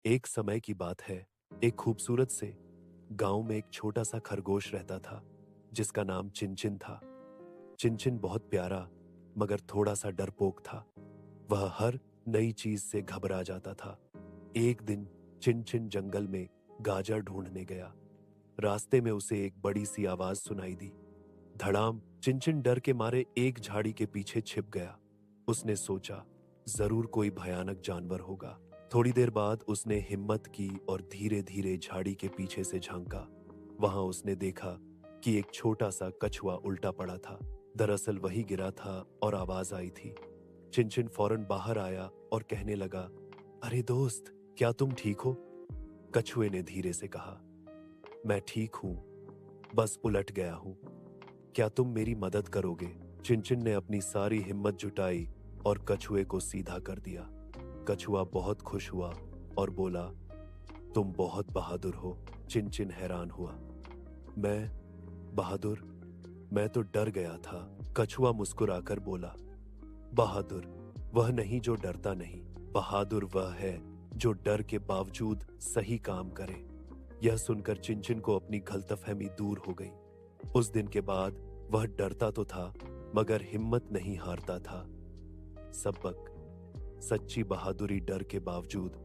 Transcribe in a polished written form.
एक समय की बात है। एक खूबसूरत से गांव में एक छोटा सा खरगोश रहता था जिसका नाम चिनचिन था। चिनचिन बहुत प्यारा मगर थोड़ा सा डरपोक था। वह हर नई चीज से घबरा जाता था। एक दिन चिनचिन जंगल में गाजर ढूंढने गया। रास्ते में उसे एक बड़ी सी आवाज सुनाई दी। धड़ाम! चिनचिन डर के मारे एक झाड़ी के पीछे छिप गया। उसने सोचा, जरूर कोई भयानक जानवर होगा। थोड़ी देर बाद उसने हिम्मत की और धीरे धीरे झाड़ी के पीछे से झांका। वहां उसने देखा कि एक छोटा सा कछुआ उल्टा पड़ा था। दरअसल वही गिरा था और आवाज आई थी। चिनचिन फौरन बाहर आया और कहने लगा, अरे दोस्त, क्या तुम ठीक हो? कछुए ने धीरे से कहा, मैं ठीक हूं, बस उलट गया हूं। क्या तुम मेरी मदद करोगे? चिनचिन ने अपनी सारी हिम्मत जुटाई और कछुए को सीधा कर दिया। कछुआ बहुत खुश हुआ और बोला, तुम बहुत बहादुर हो। चिनचिन हैरान हुआ। मैं बहादुर? मैं तो डर गया था। कछुआ मुस्कुराकर बोला, बहादुर वह नहीं जो डरता नहीं, बहादुर वह है जो डर के बावजूद सही काम करे। यह सुनकर चिनचिन को अपनी गलतफहमी दूर हो गई। उस दिन के बाद वह डरता तो था मगर हिम्मत नहीं हारता था। सबक: सच्ची बहादुरी डर के बावजूद